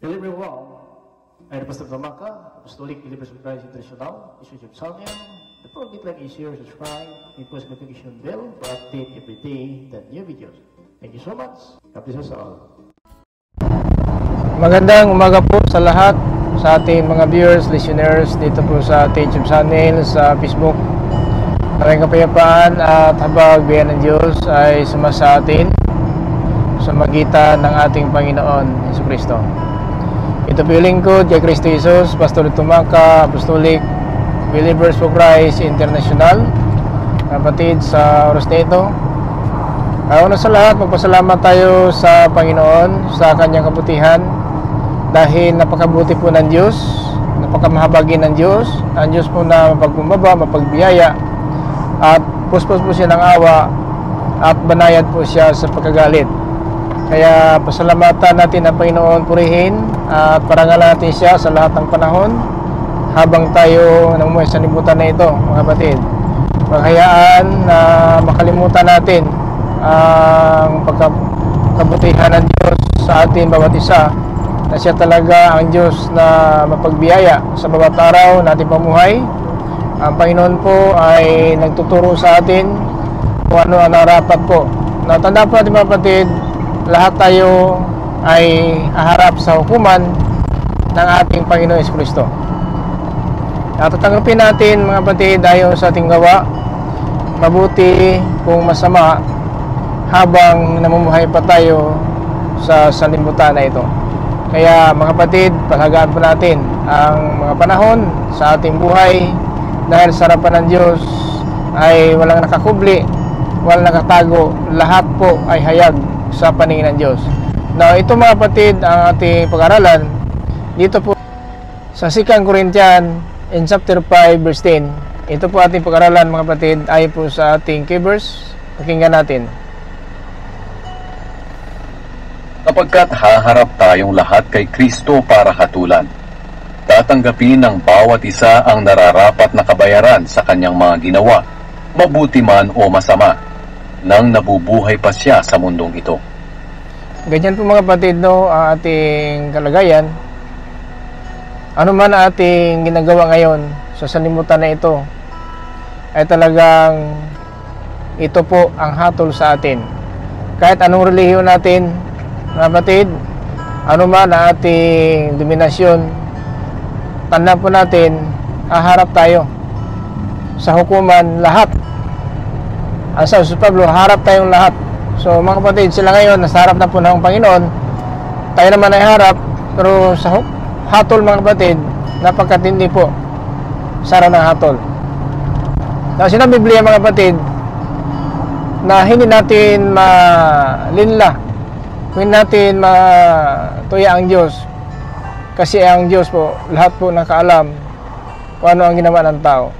Hello everyone, I'm Pastor Tamaka, Apostolic Believers of Christ International, YouTube channel. The program like is share, subscribe, and post notification bell for update every day the new videos. Thank you so much. God bless us all. Magandang umaga po sa lahat, sa ating mga viewers, listeners dito po sa ating YouTube channel, sa Facebook. Maraming kapayapaan at habag biyaya ng Diyos ay sumasa atin sa magitan ng ating Panginoon Jesucristo. Ito po yung lingkod kay Kristo Jesus, Pastor Tumaka, Apostolic Believers for Christ International. Kapatid, sa oras na ito, una sa lahat, magpasalamat tayo sa Panginoon sa kanyang kabutihan dahil napakabuti po ng Diyos, napakamahabagin ng Diyos, ang Diyos po na mapagbumbaba, mapagbiyaya, at puspos po siya ng awa at banayad po siya sa pagkagalit. Kaya pasalamatan natin ang Panginoon, purihin at parangalan natin siya sa lahat ng panahon habang tayo namumuhay sa libutan na ito, mga kapatid. Paghayaan na makalimutan natin ang pagkabutihan ng Diyos sa atin bawat isa, na siya talaga ang Diyos na mapagbiyaya sa bawat araw natin pamuhay. Ang Panginoon po ay nagtuturo sa atin kung ano ang narapat po. Natanda po natin, mga kapatid, lahat tayo ay haharap sa hukuman ng ating Panginoon Jesucristo. At tatanggapin natin, mga kapatid, ayon sa ating gawa, mabuti kung masama, habang namumuhay pa tayo sa sanlibutan na ito. Kaya mga kapatid, paghagaan po natin ang mga panahon sa ating buhay, dahil sa harapan ng Diyos ay walang nakakubli, walang nakatago, lahat po ay hayag sa paningin ng Diyos. Now, ito mga kapatid, ang ating pag-aralan dito po sa 2 Corinthians in chapter 5 verse 10. Ito po ating pag-aralan, mga kapatid, ay po sa ating key verse. Pakinggan natin. Sapagkat haharap tayong lahat kay Kristo para hatulan, tatanggapin ng bawat isa ang nararapat na kabayaran sa kanyang mga ginawa, mabuti man o masama, nang nabubuhay pa siya sa mundong ito. Ganyan po mga kapatid, no, ang ating kalagayan. Ano man ang ating ginagawa ngayon sa sanlibutan na ito, ay talagang ito po ang hatol sa atin. Kahit anong relihiyon natin, mga kapatid, ano man ang ating dominasyon, tanda po natin, haharap tayo sa hukuman lahat. Ang sabi si Pablo, harap tayong lahat. So mga kapatid, sila ngayon nasa harap na po ng Panginoon, tayo naman ay harap, pero sa hatol, mga kapatid, napakatindi po sa araw ng hatol. Kasi ng Biblia, mga kapatid, na hindi natin malinla, hindi natin matuya ang Diyos, kasi ang Diyos po, lahat po nakaalam kung ano ang ginawa ng tao.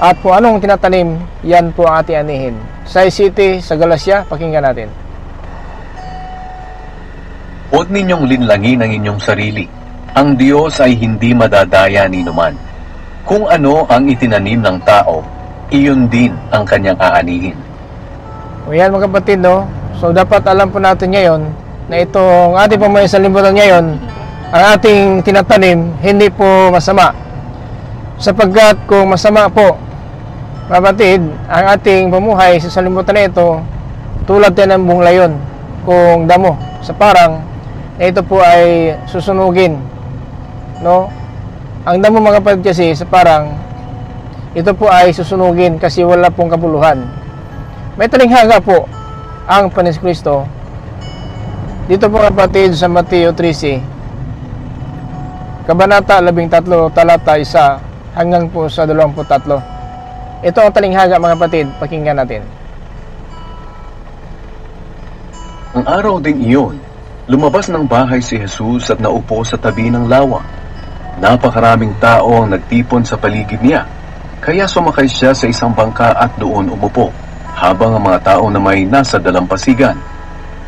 At kung anong tinatanim, yan po ang ating anihin. Sa City, sa Galacia, pakinggan natin. Huwag ninyong linlangin ang inyong sarili. Ang Diyos ay hindi madadaya ni numan. Kung ano ang itinanim ng tao, iyon din ang kanyang aanihin. O yan, mga kapatid, no? So dapat alam po natin ngayon na itong ating pamahay sa libutan ngayon, ang ating tinatanim, hindi po masama. Sapagkat kung masama po, kapatid, ang ating pamuhay sa sanlibutan na ito, tulad din ng buong layon, kung damo sa parang, na ito po ay susunugin, no? Ang damo, mga kapatid, kasi sa parang, ito po ay susunugin kasi wala pong kabuluhan. May talinghaga po ang Panginoon Kristo dito po, kapatid, sa Mateo 13, Kabanata 13, talata 1 hanggang po sa 23. Ito ang talinghaga, mga kapatid, pakinggan natin. Ang araw ding iyon, lumabas ng bahay si Jesus at naupo sa tabi ng lawa. Napakaraming tao ang nagtipon sa paligid niya, kaya sumakay siya sa isang bangka at doon umupo, habang ang mga tao na may nasa dalampasigan.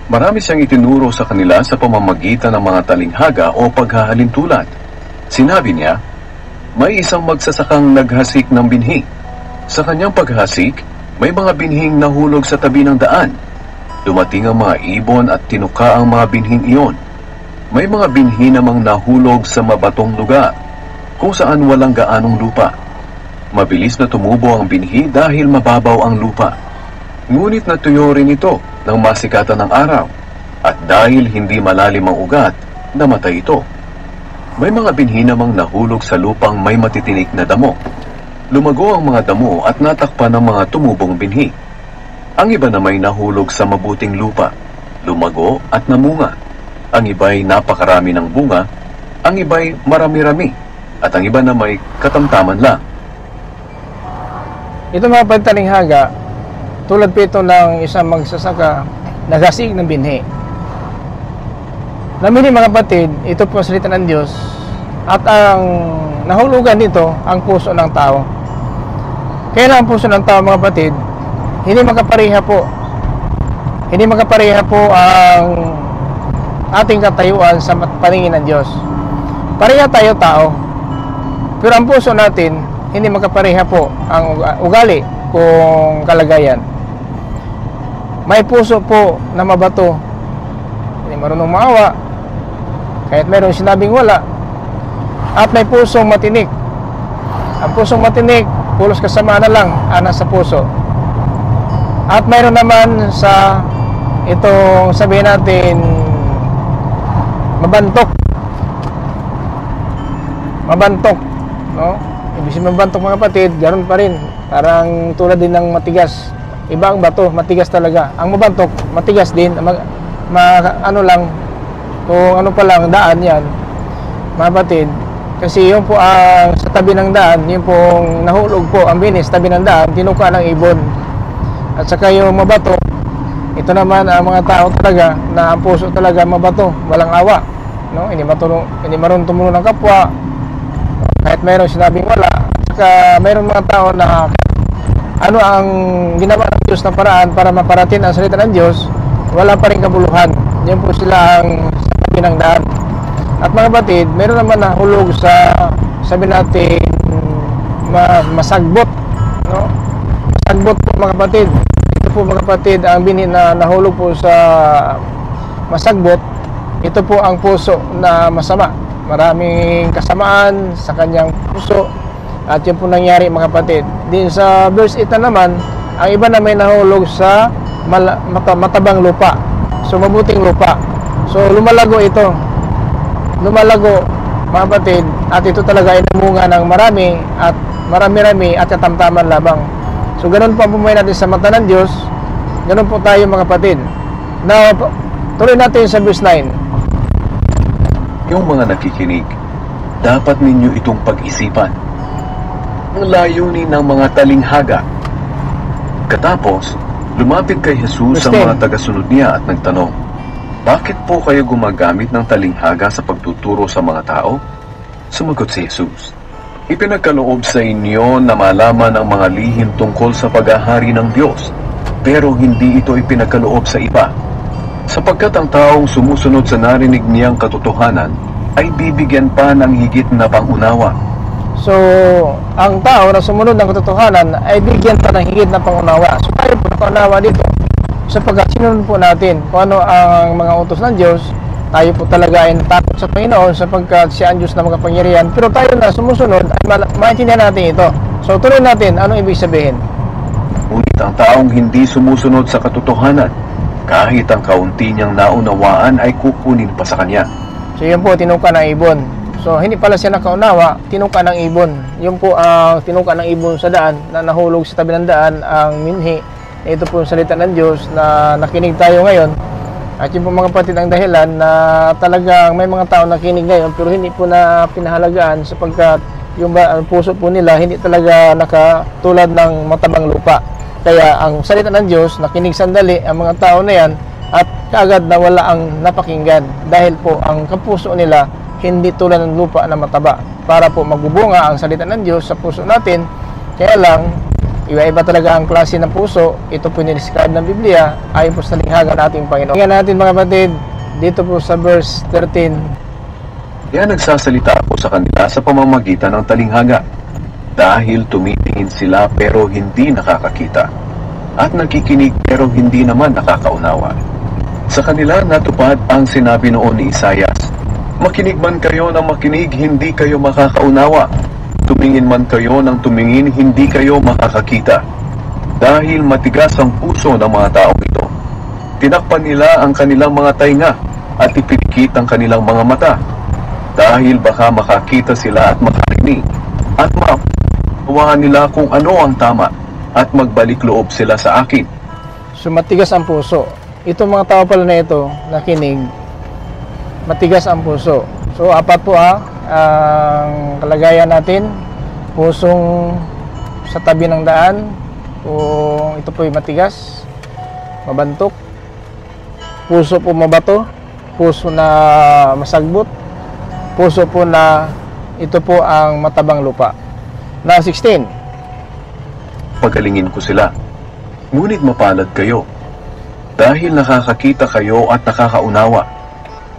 Marami siyang itinuro sa kanila sa pamamagitan ng mga talinghaga o paghahalintulad. Sinabi niya, may isang magsasakang naghasik ng binhi. Sa kanyang paghasik, may mga binhing nahulog sa tabi ng daan. Dumating ang mga ibon at tinuka ang mga binhing iyon. May mga binhi namang nahulog sa mabatong lugar, kung saan walang gaanong lupa. Mabilis na tumubo ang binhi dahil mababaw ang lupa. Ngunit natuyo rin ito nang masikatan ng araw, at dahil hindi malalim ang ugat, namatay ito. May mga binhi namang nahulog sa lupang may matitinik na damo. Lumago ang mga damo at natakpan ng mga tumubong binhi. Ang iba na may nahulog sa mabuting lupa, lumago at namunga. Ang iba'y napakarami ng bunga, ang iba'y marami-rami, at ang iba na may katamtaman lang. Ito mga pantalinghaga, tulad po ito ng isang magsasaka, nagasig ng binhi. Namin mga kapatid, ito po ang salita ng Diyos, at ang nahulugan dito, ang puso ng tao. Kaya lang ang puso ng tao mga kapatid, hindi magkapareha po. Hindi magkapareha po ang ating katayuan sa paningin ng Diyos. Pareha tayo tao, pero ang puso natin, hindi magkapareha po ang ugali kung kalagayan. May puso po na mabato, hindi marunong maawa, kahit mayroong sinabing wala. At may pusong matinik. Ang pusong matinik, pulos kasama na lang ang nasa puso. At mayroon naman sa itong sabihin natin mabantok, no? Ibig sabihin mabantok mga kapatid, ganoon pa rin, parang tulad din ng matigas. Iba ang bato, matigas talaga. Ang mabantok, matigas din, ano lang, kung ano pa lang daan yan mga kapatid. Kasi yun po ang sa tabi ng daan, yun pong nahulog po ang binis tabi ng daan, tinuka ng ibon. At saka yung mabato, ito naman ang mga tao talaga na ang puso talaga mabato, walang awa, no? Hindi marunong tumulong ng kapwa, kahit mayroong sinabing wala. At saka mayroong mga tao na ano ang ginawa ng Diyos na paraan para maparating ang salita ng Diyos, wala pa rin kabuluhan. Yan po sila ang sa tabi ng daan. At mga kapatid, meron naman nahulog sa, sabi natin, masagbot, no? Masagbot po mga kapatid. Ito po mga kapatid, ang binhi na nahulog po sa masagbot, ito po ang puso na masama. Maraming kasamaan sa kanyang puso. At yun po nangyari mga kapatid. Din sa verse 8 na naman, ang iba na may nahulog sa matabang lupa. So mabuting lupa. So lumalago ito. Lumalago mga kapatid, at ito talaga ay namunga ng marami at marami-rami at katamtaman lamang. So ganun po ang pumuhay natin sa mata ng Diyos. Ganun po tayo mga kapatid. Now, tuloy natin sa verse 9. Yung mga nakikinig, dapat ninyo itong pag-isipan. Ang layunin ng mga talinghaga. Katapos, lumapit kay Jesus ang mga tagasunod niya at nagtanong, bakit po kayo gumagamit ng talinghaga sa pagtuturo sa mga tao? Sumagot si Jesus, ipinagkaloob sa inyo na malaman ang mga lihim tungkol sa paghahari ng Diyos, pero hindi ito ipinagkaloob sa iba. Sapagkat ang taong sumusunod sa narinig niyang katotohanan ay bibigyan pa ng higit na pangunawa. So, ang tao na sumunod ng katotohanan ay bigyan pa ng higit na pangunawa. So, tayo po nakaunawa dito. Sapagkat sinunod po natin kung ano ang mga utos ng Diyos, tayo po talaga ay natakot sa Panginoon sapagkat siya ang Diyos na makapangyarihan. Pero tayo na sumusunod ay maintindihan natin ito. So, tuloy natin, anong ibig sabihin? Ngunit ang taong hindi sumusunod sa katotohanan, kahit ang kaunti niyang naunawaan ay kukunin pa sa kanya. So, yun po, tinuka ng ibon. So, hindi pala siya nakaunawa, tinuka ng ibon. Yun po ang tinuka ng ibon sa daan na nahulog sa tabi ng daan, ang minhi. Ito po yung salita ng Diyos na nakinig tayo ngayon. At yun po mga kapatid ang dahilan na talagang may mga tao nakinig ngayon pero hindi po na pinahalagaan sapagkat yung puso po nila hindi talaga nakatulad ng matabang lupa. Kaya ang salita ng Diyos, nakinig sandali ang mga tao na yan at kaagad na wala ang napakinggan dahil po ang kapuso nila hindi tulad ng lupa na mataba. Para po magbubunga ang salita ng Diyos sa puso natin, kaya lang iba-iba talaga ang klase ng puso. Ito po niliscribe ng Biblia ayon po sa talinghaga ng ating Panginoon. Tingnan natin mga kapatid, dito po sa verse 13. Kaya nagsasalita ako sa kanila sa pamamagitan ng talinghaga, dahil tumitingin sila pero hindi nakakakita, at nakikinig pero hindi naman nakakaunawa. Sa kanila natupad ang sinabi noon ni Isaias, Makinig man kayo ng makinig, hindi kayo makakaunawa. Tumingin man kayo ng tumingin, hindi kayo makakakita. Dahil matigas ang puso ng mga taong ito. Tinakpan nila ang kanilang mga tainga at ipinikit ang kanilang mga mata. Dahil baka makakita sila at makarinig at maunawahan nila kung ano ang tama at magbalik loob sila sa akin. So matigas ang puso. Itong mga tao pala na ito, nakinig, matigas ang puso. So apat po ang kalagayan natin. Pusong sa tabi ng daan, kung ito po ay matigas, mabantok. Puso po mabato, puso na masagbot, puso po na ito po ang matabang lupa. Na 16. Pagalingin ko sila, ngunit mapalad kayo, dahil nakakakita kayo at nakakaunawa.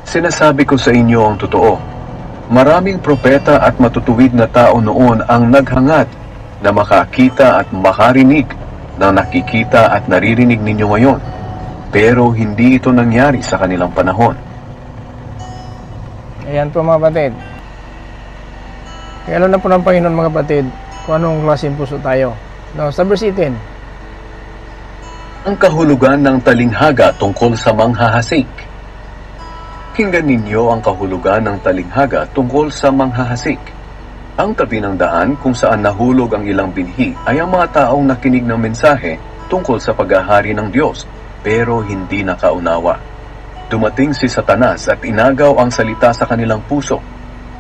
Sinasabi ko sa inyo ang totoo, maraming propeta at matutuwid na tao noon ang naghangad na makakita at makarinig na nakikita at naririnig ninyo ngayon, pero hindi ito nangyari sa kanilang panahon. Ayan po mga kapatid. Kaya alam na po ng Panginoon mga kapatid kung anong klaseng puso tayo. Now, sa verse 18. Ang kahulugan ng talinghaga tungkol sa manghahasik. Kinggan ninyo ang kahulugan ng talinghaga tungkol sa manghahasik. Ang tabi ng daan kung saan nahulog ang ilang binhi ay ang mga taong nakinig ng mensahe tungkol sa paghahari ng Diyos, pero hindi nakaunawa. Dumating si Satanas at inagaw ang salita sa kanilang puso.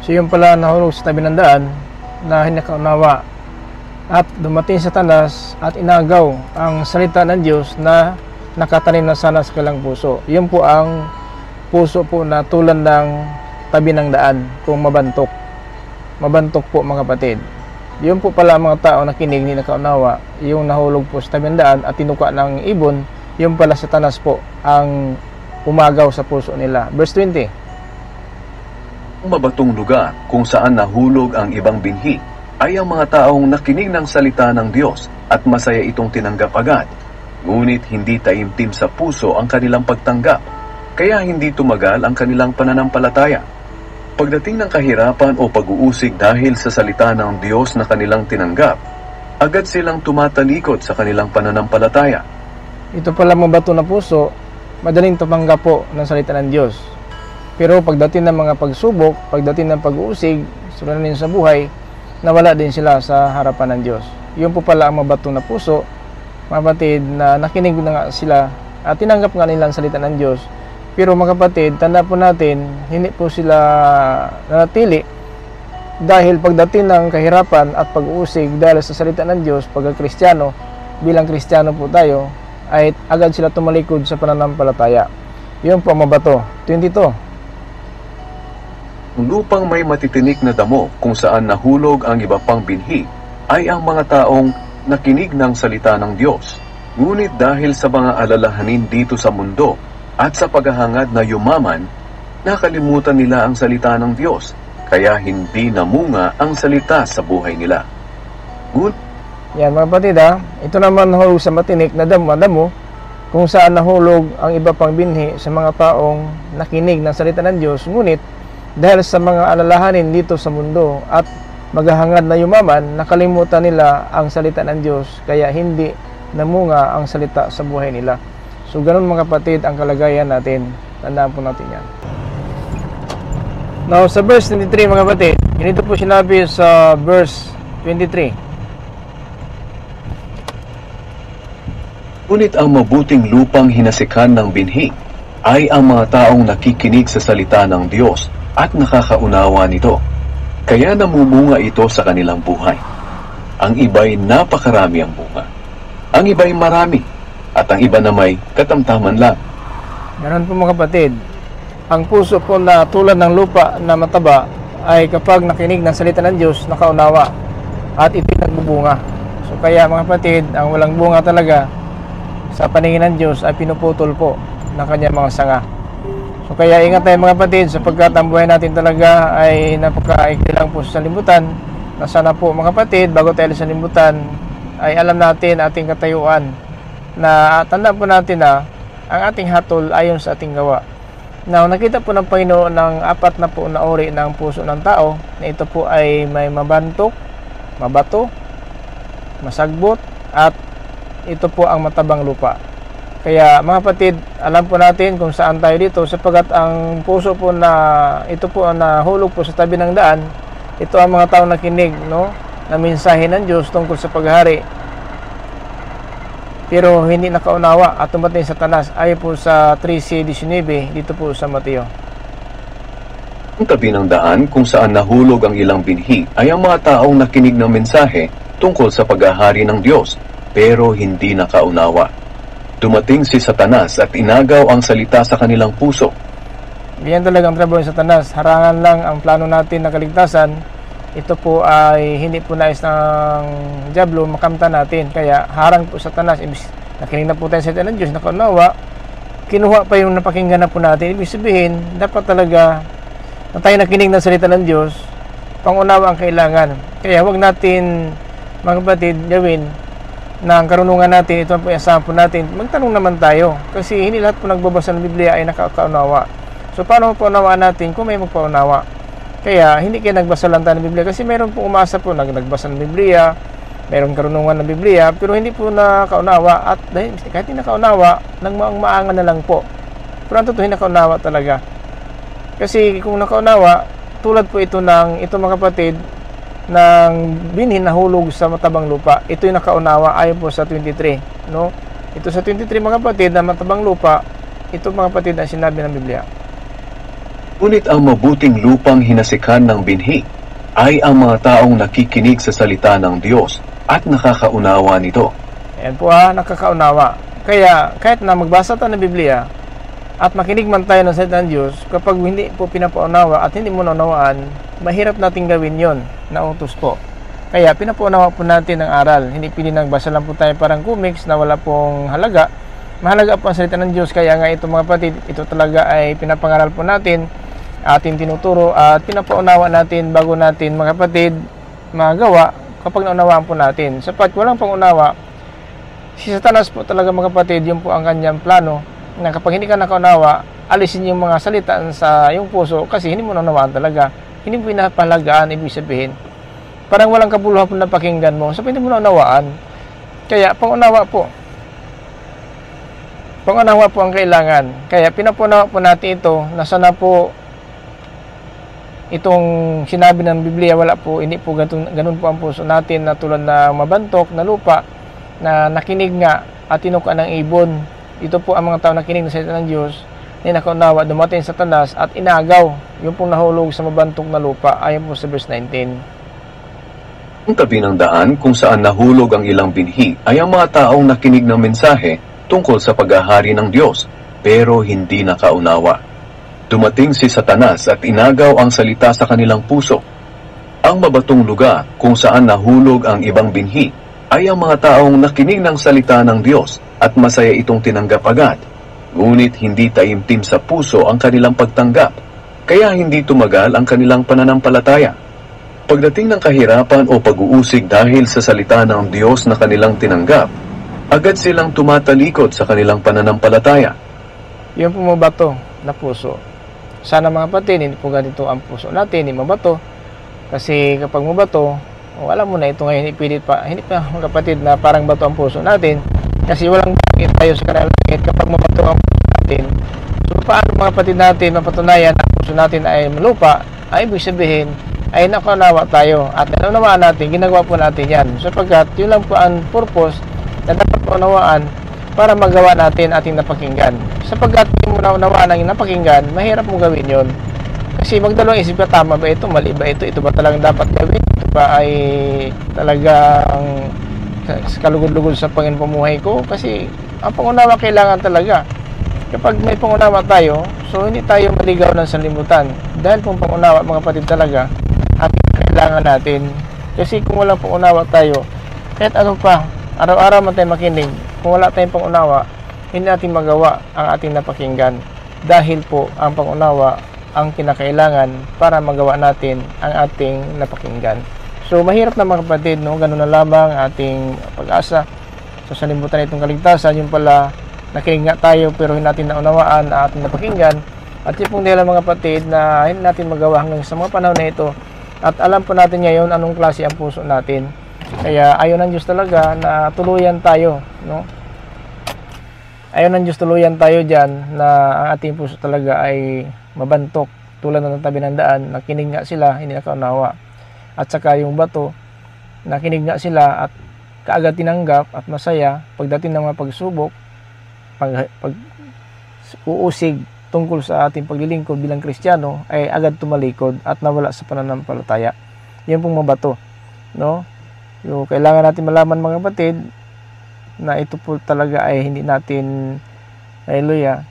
So yung pala nahulog sa tabi ng daan na hindi nakaunawa. At dumating si Satanas at inagaw ang salita ng Diyos na nakatanim na sana sa kanilang puso. Yun po ang puso po na tulad ng tabi ng daan kung mabantok. Mabantok po mga kapatid. Yun po pala mga tao na kinig ni nakaunawa, yung nahulog po sa tabi ng daan at tinuka ng ibon, yun pala si Satanas po ang umagaw sa puso nila. Verse 20. Ang mabatong lugar kung saan nahulog ang ibang binhi ay ang mga taong nakinig ng salita ng Diyos at masaya itong tinanggap agad. Ngunit hindi taimtim sa puso ang kanilang pagtanggap, kaya hindi tumagal ang kanilang pananampalataya. Pagdating ng kahirapan o pag-uusig dahil sa salita ng Diyos na kanilang tinanggap, agad silang tumatalikod sa kanilang pananampalataya. Ito pala mabato na puso, madaling tumanggap po ng salita ng Diyos. Pero pagdating ng mga pagsubok, pagdating ng pag-uusig, suliranin sa buhay, nawala din sila sa harapan ng Diyos. Yun po pala ang mabato na puso, mga kapatid, na nakinig na nga sila at tinanggap nga nila ang salita ng Diyos. Pero mga kapatid, tanda po natin, hindi po sila nanatili dahil pagdating ng kahirapan at pag-uusig dahil sa salita ng Diyos, pagka-Kristiyano, bilang Kristiyano po tayo, ay agad sila tumalikod sa pananampalataya. Yun po ang mabato. 22. Ang lupang may matitinik na damo kung saan nahulog ang iba pang binhi ay ang mga taong nakinig ng salita ng Diyos. Ngunit dahil sa mga alalahanin dito sa mundo at sa paghahangad na yumaman, nakalimutan nila ang salita ng Diyos, kaya hindi namunga ang salita sa buhay nila. Yan mga kapatid ito naman nahulog sa matinik na damo kung saan nahulog ang iba pang binhi sa mga taong nakinig ng salita ng Diyos, ngunit dahil sa mga alalahanin dito sa mundo at maghahangad na yumaman, nakalimutan nila ang salita ng Diyos, kaya hindi namunga ang salita sa buhay nila. So ganun mga kapatid ang kalagayan natin. Tandaan po natin yan. Now sa verse 23 mga kapatid, ganito po sinabi sa verse 23. Ngunit ang mabuting lupang hinasikan ng binhi ay ang mga taong nakikinig sa salita ng Diyos at nakakaunawa nito. Kaya namumunga ito sa kanilang buhay. Ang iba'y napakarami ang bunga. Ang iba'y marami. At ang iba na may katamtaman lang. Ganun po mga kapatid. Ang puso po na tulad ng lupa na mataba ay kapag nakinig ng salita ng Diyos, nakaunawa at ito'y nagbubunga. So kaya mga kapatid, ang walang bunga talaga sa paningin ng Diyos ay pinuputol po ng kanyang mga sanga. So kaya ingat tayo mga kapatid, sapagkat ang buhay natin talaga ay napakaikli lang po sa limutan. Na sana po mga kapatid, bago tayo sa limutan, ay alam natin ating katayuan, na tandaan po natin na ang ating hatol ayon sa ating gawa. Now, nakita po ng Panginoon ng apat na po na uri ng puso ng tao, na ito po ay may mabantok, mabato, masagbot, at ito po ang matabang lupa. Kaya mga kapatid, alam po natin kung saan tayo dito, sapagkat ang puso po na ito po ang nahulog po sa tabi ng daan, ito ang mga tao nakinig, no, na mensahe ng Diyos tungkol sa paghahari, pero hindi nakaunawa at tumating sa Satanas, ayon po sa 13:19 dito po sa Mateo. Ang tabi ng daan kung saan nahulog ang ilang binhi ay ang mga taong nakinig ng mensahe tungkol sa paghahari ng Diyos, pero hindi nakaunawa. Dumating si Satanas at inagaw ang salita sa kanilang puso. Yan talaga ang trabaho ng Satanas. Harangan lang ang plano natin na kaligtasan. Ito po ay hindi po nais ng Diablo makamtan natin. Kaya harang po Satanas. Nakinig na po tayo sa salita ng Diyos, nakaunawa, kinuha pa yung napakinggan na po natin. Ibig sabihin, dapat talaga na tayo nakinig ng salita ng Diyos, pangunawa ang kailangan. Kaya huwag natin, mga kapatid, gawin na ang karunungan natin, ito po yung asahan po natin, magtanong naman tayo. Kasi hindi lahat po nagbabasa ng Biblia ay nakakaunawa. So paano mapaunawaan natin kung may magpaunawa? Kaya hindi kayo nagbasa lang tayo ng Biblia, kasi meron po umasa po nagbasa ng Biblia, meron karunungan ng Biblia, pero hindi po nakaunawa. At dahil kahit hindi nakaunawa, nagmaang-maangan na lang po. Pero ang totoo, hindi nakaunawa talaga. Kasi kung nakaunawa, tulad po ito ng ito mga kapatid, ng binhin na hulog sa matabang lupa. Ito yung nakaunawa ayon po sa 23, no? Ito sa 23 mga kapatid na matabang lupa, ito mga kapatid ang sinabi ng Biblia. Ngunit ang mabuting lupang hinasikan ng binhi ay ang mga taong nakikinig sa salita ng Diyos at nakakaunawa nito. Ayan po nakakaunawa. Kaya kahit na magbasa tayo ng Biblia at makinig man tayo ng salita ng Diyos, kapag hindi po pinapaunawa at hindi mo naunawaan, mahirap natin gawin yon na utos po. Kaya pinapaunawa po natin ang aral. Hindi pili nagbasa lang po tayo parang comics na wala pong halaga. Mahalaga po ang salita ng Diyos. Kaya nga ito mga kapatid, ito talaga ay pinapangaral po natin, ating tinuturo at pinapaunawa natin bago natin mga kapatid magawa kapag naunawaan po natin. Sapat walang pangunawa, si Satanas po talaga mga kapatid, yun po ang kanyang plano, na kapag hindi ka nakaunawa, alisin yung mga salita sa yung puso kasi hindi mo naunawaan talaga. Hindi mo pinapahalagaan, ibig sabihin parang walang kabuluhan po na pakinggan mo, so hindi mo naunawaan. Kaya pangunawa po ang kailangan. Kaya pinapaunawa po natin ito na sana po itong sinabi ng Biblia, wala po, hindi po ganun po ang puso natin, na tulad na mabantok na lupa na nakinig nga at tinuka ng ibon. Ito po ang mga tao nakinig sa salita ng Diyos, na nakaunawa, dumating sa Satanas at inagaw yung pong nahulog sa mabantok na lupa ayon po sa verse 19. Ang tabi ng daan kung saan nahulog ang ilang binhi ay ang mga taong nakinig ng mensahe tungkol sa paghahari ng Diyos, pero hindi nakaunawa. Dumating si Satanas at inagaw ang salita sa kanilang puso. Ang mabatong lugar kung saan nahulog ang ibang binhi ay ang mga taong nakinig ng salita ng Diyos at masaya itong tinanggap agad. Ngunit hindi taimtim sa puso ang kanilang pagtanggap, kaya hindi tumagal ang kanilang pananampalataya. Pagdating ng kahirapan o pag-uusig dahil sa salita ng Diyos na kanilang tinanggap, agad silang tumatalikod sa kanilang pananampalataya. Yung pumabato na puso. Sana mga kapatid, hindi po ganito ang puso natin, hindi mabato. Kasi kapag mabato, alam mo na ito ngayon, hindi pa mga kapatid na parang bato ang puso natin. Kasi walang bakit tayo sa kanal langit kapag mabato ang puso natin. So paano mga kapatid natin mapatunayan na ang puso natin ay malupa, ay ibig sabihin, ay nakaunawa tayo. At naunawaan natin, ginagawa po natin yan. Sapagkat yun lang po ang purpose na dapat paunawaan para magawa natin ating napakinggan. Sapagkat hindi mo naunawaan ang napakinggan, mahirap mo gawin yon. Kasi magdalawang isip ka, tama ba ito, mali ba ito, ito ba talagang dapat gawin, ito ba ay talagang kalugod-lugod sa Panginoon pamuhay ko. Kasi ang pangunawa kailangan talaga. Kapag may pangunawa tayo, so hindi tayo maligaw ng sanlibutan. Dahil kung pangunawa mga kapatid talaga, ating kailangan natin. Kasi kung walang pangunawa tayo, kahit ano pa, araw-araw man tayo makinig, kung wala tayong pangunawa, hindi natin magawa ang ating napakinggan. Dahil po ang pangunawa ang kinakailangan para magawa natin ang ating napakinggan. So mahirap na mga kapatid, no? Ganun na lamang ating pag-asa sa sanlibutan itong kaligtasan. Yung pala nakinig nga tayo pero hindi natin naunawaan ang ating napakinggan. At yun pong dahilan mga kapatid na hindi natin magawa hanggang sa mga panahon na ito. At alam po natin ngayon anong klase ang puso natin. Kaya ayaw ng Diyos talaga na tuluyan tayo, no? Ayaw ng Diyos tuluyan tayo dyan na ang ating puso talaga ay mabantok tulad ng tabi ng daan. Nakinig nga sila, hindi nakaunawa. At saka yung bato, nakinig nga sila at kaagad tinanggap at masaya pagdating ng mga pagsubok, pag uusig tungkol sa ating paglilingkod bilang Kristiyano, ay agad tumalikod at nawala sa pananampalataya. Yan pong mga bato, no? So, kailangan natin malaman mga kapatid na ito po talaga ay hindi natin, hallelujah,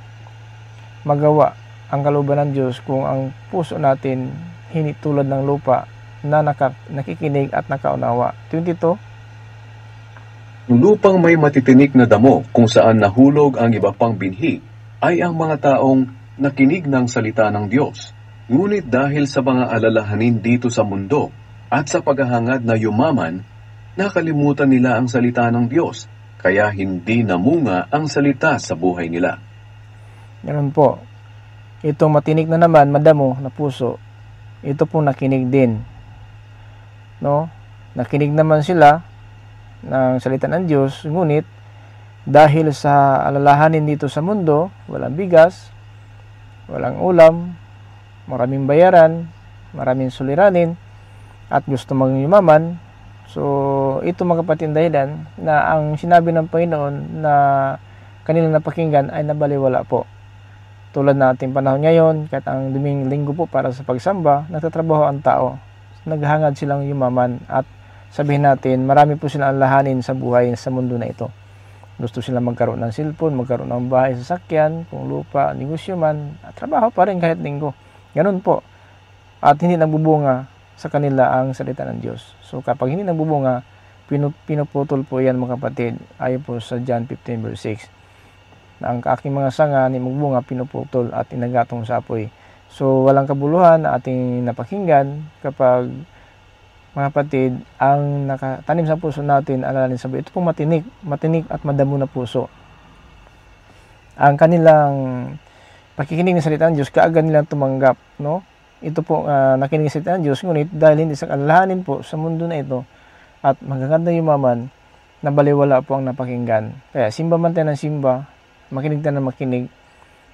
magawa ang kalooban ng Diyos kung ang puso natin hindi tulad ng lupa na nakikinig at nakaunawa. 22. Ang lupang may matitinik na damo kung saan nahulog ang iba pang binhi ay ang mga taong nakinig ng salita ng Diyos. Ngunit dahil sa mga alalahanin dito sa mundo at sa paghahangad na yumaman, nakalimutan nila ang salita ng Diyos, kaya hindi namunga ang salita sa buhay nila. Ganun po. Itong matinik na naman, madamo na puso, ito po nakinig din. No? Nakinig naman sila ng salita ng Diyos, ngunit dahil sa alalahanin dito sa mundo, walang bigas, walang ulam, maraming bayaran, maraming suliranin, at gusto maging yumaman. So, ito mga kapatid dahilan na ang sinabi ng Panginoon na kanilang napakinggan ay nabaliwala po. Tulad na ating panahon ngayon, kahit ang duming linggo po para sa pagsamba, nagtatrabaho ang tao. Naghangad silang yumaman at sabihin natin, marami po silang lahanin sa buhay sa mundo na ito. Gusto silang magkaroon ng cellphone, magkaroon ng bahay, sasakyan, kung lupa, negosyo man, at trabaho pa rin kahit linggo. Ganun po. At hindi nagbubunga sa kanila ang salita ng Diyos. So kapag hindi nagbubunga, pinuputol po yan mga kapatid. Ayon po sa John 15 verse 6. Na ang aking mga sanga ni magbunga, pinuputol at inagatong sa apoy. So walang kabuluhan na ating napakinggan kapag mga kapatid, ang nakatanim sa puso natin, alalin sabi, ito pong matinik at madamo na puso. Ang kanilang pakikinig ng salita ng Diyos, kaagad nilang tumanggap, no? Ito po nakinig sa salita ng Diyos, ngunit dahil hindi sa alalahanin po sa mundo na ito at magaganda yumaman, nabaliwala po ang napakinggan. Kaya simba man tayo ng simba, makinig tayo ng makinig.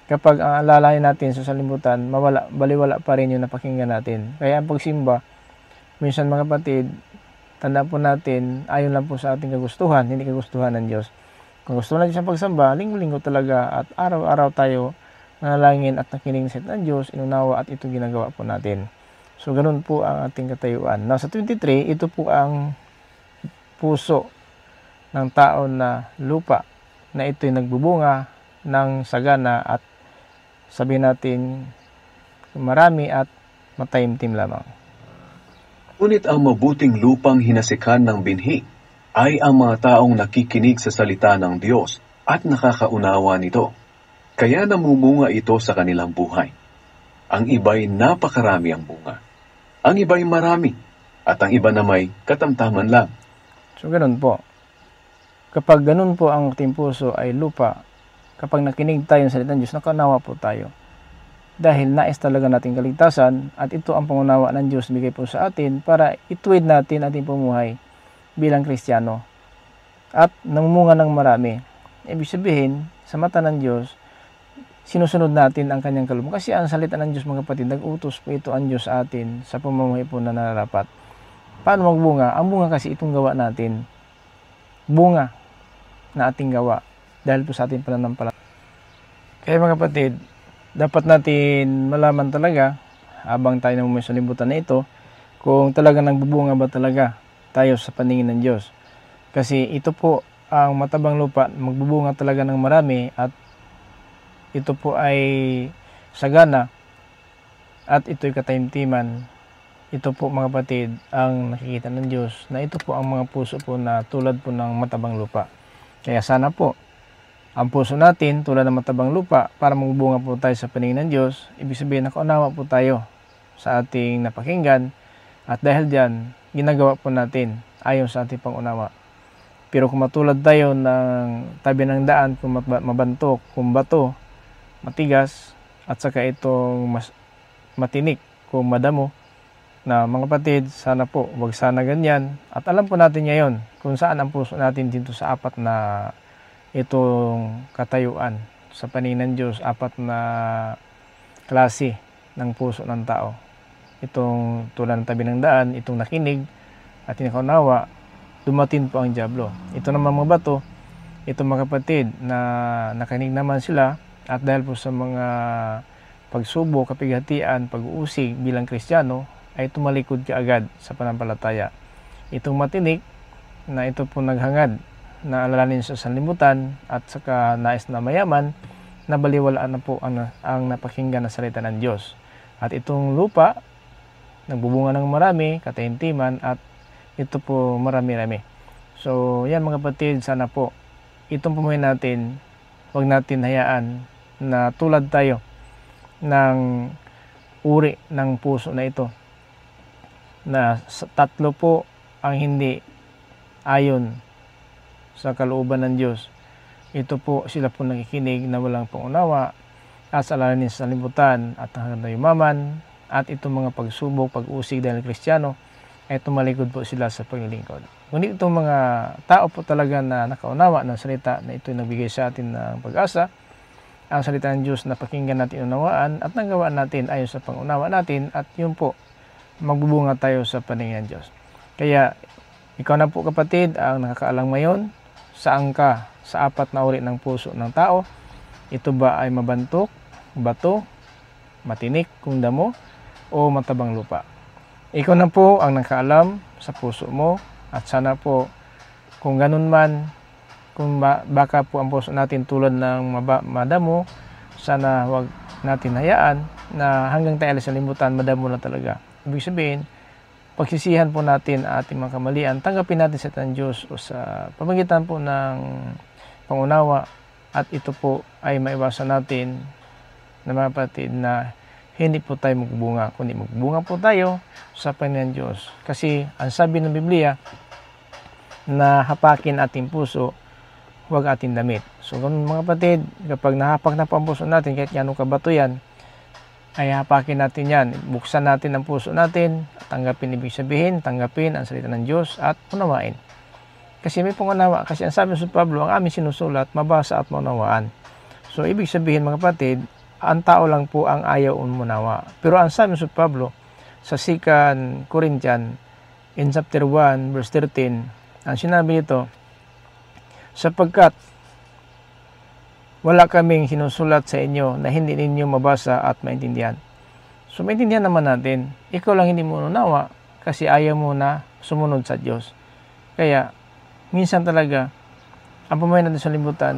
Kapag ang alalahanin natin sa salimutan, baliwala pa rin yung napakinggan natin. Kaya ang pagsimba, minsan mga kapatid, tandaan po natin, ayon lang po sa ating kagustuhan, hindi kagustuhan ng Diyos. Kung gusto natin sa pagsamba, linggo-linggo talaga at araw-araw tayo nanalangin at nakinig sa ng Diyos, inunawa at ito ginagawa po natin. So, ganun po ang ating katayuan. Now, sa 23, ito po ang puso ng tao na lupa na ito'y nagbubunga ng sagana at sabihin natin marami at mataimtim lamang. Ngunit ang mabuting lupang hinasikan ng binhi ay ang mga taong nakikinig sa salita ng Diyos at nakakaunawa nito. Kaya namumunga ito sa kanilang buhay. Ang iba'y napakarami ang bunga. Ang iba'y marami. At ang iba na may katamtaman lang. So, ganun po. Kapag ganun po ang ating puso ay lupa, kapag nakinig tayo sa salita ng Diyos, nakaunawa po tayo. Dahil nais talaga nating kaligtasan at ito ang pangunawa ng Diyos bigay po sa atin para ituwid natin ating pumuhay bilang Kristiyano. At namumunga ng marami. Ibig sabihin, sa mata ng Diyos, sinusunod natin ang kanyang kalooban. Kasi ang salita ng Diyos mga kapatid, nag-utos po ito ang Diyos sa atin sa pamumuhay po na nararapat. Paano magbunga? Ang bunga kasi itong gawa natin. Bunga na ating gawa dahil po sa ating pananampalataya. Kaya mga kapatid, dapat natin malaman talaga habang tayo namumuhay sa libutan na ito kung talaga nagbubunga ba talaga tayo sa paningin ng Diyos. Kasi ito po ang matabang lupa, magbubunga talaga ng marami at ito po ay sagana at ito'y kataimtiman. Ito po mga kapatid ang nakikita ng Diyos na ito po ang mga puso po na tulad po ng matabang lupa. Kaya sana po ang puso natin tulad ng matabang lupa para magbunga po tayo sa paningin ng Diyos. Ibig sabihin nakaunawa po tayo sa ating napakinggan at dahil diyan ginagawa po natin ayon sa ating pangunawa. Pero kung matulad tayo ng tabi ng daan, kung mabantok, kung bato, matigas at saka itong matinik kung madamo, na mga kapatid, sana po wag sana ganyan. At alam po natin ngayon kung saan ang puso natin dito sa apat na itong katayuan sa paningin ng Diyos, apat na klase ng puso ng tao. Itong tulad ng tabi ng daan, itong nakinig at nakaunawa, dumating po ang dyablo. Ito naman mga bato, ito mga kapatid na nakinig naman sila, at dahil po sa mga pagsubok, kapighatian, pag-uusig bilang Kristiyano, ay tumalikod kaagad sa panampalataya. Itong matinik na ito po naghangad na alalanin sa sanlibutan at saka nais na mayaman, nabaliwalaan na po ang napakinggan na salita ng Diyos. At itong lupa, nagbubunga ng marami, kataimtiman, at ito po marami-rami. So yan mga kapatid, sana po itong pumuhay natin, huwag natin hayaan na tulad tayo ng uri ng puso na ito, na tatlo po ang hindi ayon sa kalooban ng Diyos. Ito po, sila po nakikinig na walang pangunawa at sa alalanin sa libutan at hanggang na yumaman, at itong mga pagsubok, pag-usig dahil Kristiyano, ay tumalikod po sila sa paglilingkod. Ngunit itong mga tao po talaga na nakaunawa ng salita na ito yung nagbigay sa atin ng pag-asa, ang salita ng Diyos na pakinggan natin, unawaan at nagawaan natin ayon sa pangunawa natin, at yun po, magbubunga tayo sa paningin ng Diyos. Kaya, ikaw na po kapatid ang nakakaalam ngayon, saan ka sa apat na uri ng puso ng tao. Ito ba ay mabantok, bato, matinik kung damo, o matabang lupa? Ikaw na po ang nakaalam sa puso mo, at sana po kung ganun man, kung baka po ang puso natin tulad ng madamo, sana wag natin hayaan na hanggang tayo sa limutan, madamo na talaga. Ibig sabihin, pagsisihan po natin ang ating mga kamalian, tanggapin natin sa ng Diyos o sa pamagitan po ng pangunawa, at ito po ay maiwasan natin na mga kapatid na hindi po tayo magbunga, kundi magbunga po tayo sa Panginoon Diyos. Kasi ang sabi ng Biblia na hapakin ating puso, huwag ating damit. So ganun mga kapatid, kapag nahapak na po ang puso natin, kahit yanong kabato yan, ay hapakin natin yan. Buksan natin ang puso natin, tanggapin, ibig sabihin, tanggapin ang salita ng Diyos at unawain. Kasi may pangunawa, kasi ang sabi ng Pablo, ang aming sinusulat, mabasa at maunawaan. So ibig sabihin mga kapatid, ang tao lang po ang ayaw umunawa. Pero ang sabi ng Pablo, sa 2 Corinthians, in chapter 1, verse 13, ang sinabi ito, sapagkat wala kaming sinusulat sa inyo na hindi ninyo mabasa at maintindihan. So maintindihan naman natin, ikaw lang hindi mo unawa kasi ayaw mo na sumunod sa Diyos. Kaya minsan talaga ang pamahay natin sa libutan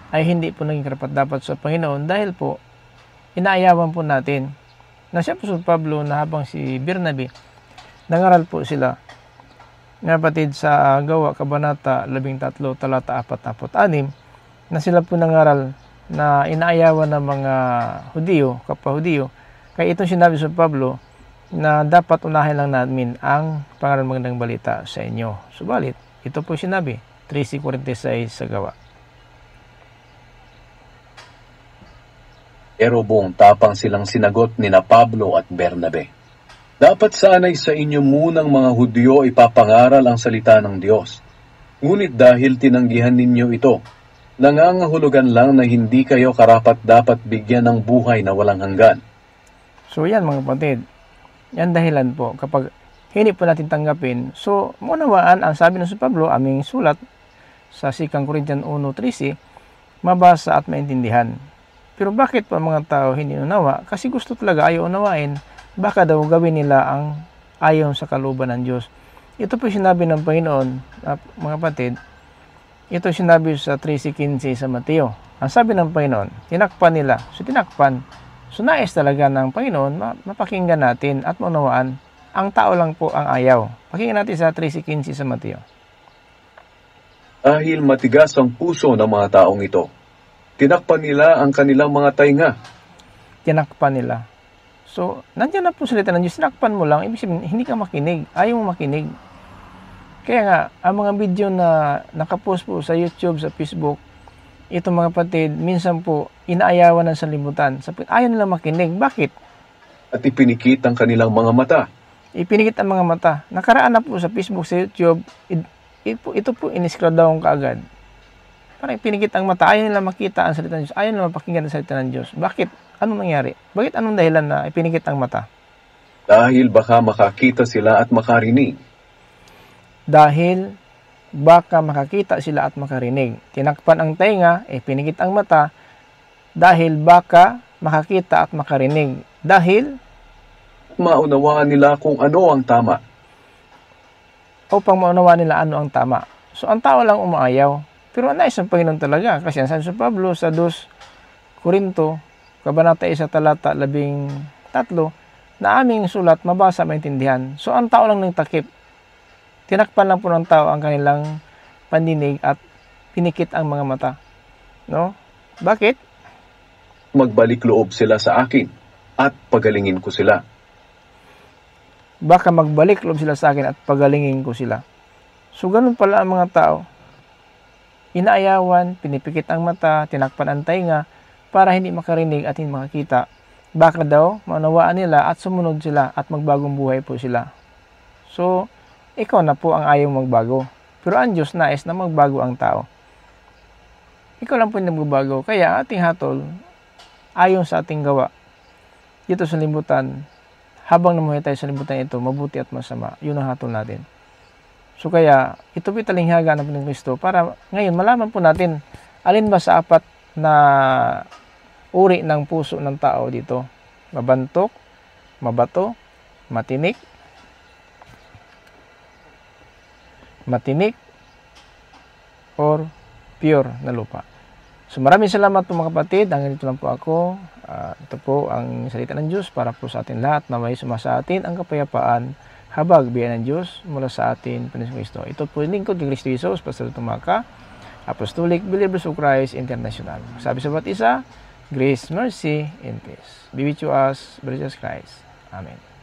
ay hindi po naging karapat-dapat sa Panginoon dahil po inaayawan po natin na si Apostol Pablo na habang si Bernabe nangaral po sila nga kapatid sa Gawa Kabanata 13 talata 4-6 na sila po nangaral na inaayawan ng mga Hudiyo, kapwa-Hudiyo. Kaya itong sinabi sa Pablo na dapat unahin lang namin ang pangaral magandang balita sa inyo. Subalit, ito po sinabi, 3:46 sa Gawa. Pero buong tapang silang sinagot ni na Pablo at Bernabe. Dapat sana'y sa inyo munang mga Hudyo ipapangaral ang salita ng Diyos. Ngunit dahil tinanggihan ninyo ito, nangangahulugan lang na hindi kayo karapat-dapat bigyan ng buhay na walang hanggan. So yan mga kapatid, yan dahilan po kapag hindi po natin tanggapin. So maunawaan ang sabi ng Pablo, aming sulat sa 2 Corinthians 1:13, mabasa at maintindihan. Pero bakit po ang mga tao hindi unawa? Kasi gusto talaga ayaw unawain. Baka daw gawin nila ang ayon sa kalooban ng Diyos. Ito po sinabi ng Panginoon, mga kapatid. Ito sinabi sa 3:15 sa Mateo. Ang sabi ng Panginoon, tinakpan nila. So tinakpan. So nais talaga ng Panginoon, mapakinggan natin at maunawaan. Ang tao lang po ang ayaw. Pakinggan natin sa 3:15 sa Mateo. Dahil matigas ang puso ng mga taong ito, tinakpan nila ang kanilang mga tainga. Tinakpan nila. So, nandiyan na po salita ng Diyos, tinakpan mo lang, ibig sabihin, hindi ka makinig, ayaw mo makinig. Kaya nga, ang mga video na nakapost po sa YouTube, sa Facebook, ito mga kapatid, minsan po inaayawan ng sanlibutan. Ayaw nila makinig. Bakit? At ipinikit ang kanilang mga mata. Ipinigit ang mga mata. Nakaraan na po sa Facebook, sa YouTube, ito po iniskradaw kaagad. Parang ipinigit ang mata. Ayaw nila makita ang salita ng Diyos. Ayaw nila mapakinggan ang salita ng Diyos. Bakit? Anong nangyari? Bakit anong dahilan na ipinigit ang mata? Dahil baka makakita sila at makarinig. Dahil baka makakita sila at makarinig. Tinakpan ang tenga, pinigit ang mata, dahil baka makakita at makarinig. Dahil Maunawaan nila kung ano ang tama. upang maunawaan nila ano ang tama. So ang tao lang umaayaw. Pero nais ng Panginoon talaga. Kasi ang San Pablo sa 2 Korinto, Kabanata 1 talata 13, na aming sulat mabasa maintindihan. So ang tao lang nagtakip. Tinakpan lang po ng tao ang kanilang pandinig at pinikit ang mga mata. No? Bakit? Magbalik loob sila sa akin at pagalingin ko sila. Baka magbalik loob sila sa akin at pagalingin ko sila. So ganun pala ang mga tao. Inaayawan, pinipikit ang mata, tinakpan ang tainga para hindi makarinig at hindi makakita. Baka daw maunawaan nila at sumunod sila at magbagong buhay po sila. So, ikaw na po ang ayaw magbago. Pero ang Diyos nais na magbago ang tao. Ikaw lang po yung magbabago. Kaya ating hatol, ayon sa ating gawa, dito sa libutan, habang namuhay tayo sa libutan ito, mabuti at masama, yun ang hatol natin. So kaya, ito po talinghaga ng Panginoong Kristo para ngayon malaman po natin alin ba sa 4 na uri ng puso ng tao dito. Mabantok, mabato, matinik, or pure na lupa. So maraming salamat po mga kapatid. Hanggang dito lang po ako. Ito po ang salita ng Diyos para po sa atin lahat na may sumasa atin ang kapayapaan habag biyaya ng Diyos mula sa atin, Panginoon Kristo. Ito po yung lingkod ni Kristo Jesus, Pastor Tumaka, Apostolic Believers of Christ International. Sabi sa bawat isa, grace, mercy, and peace be with you as Jesus Christ. Amen.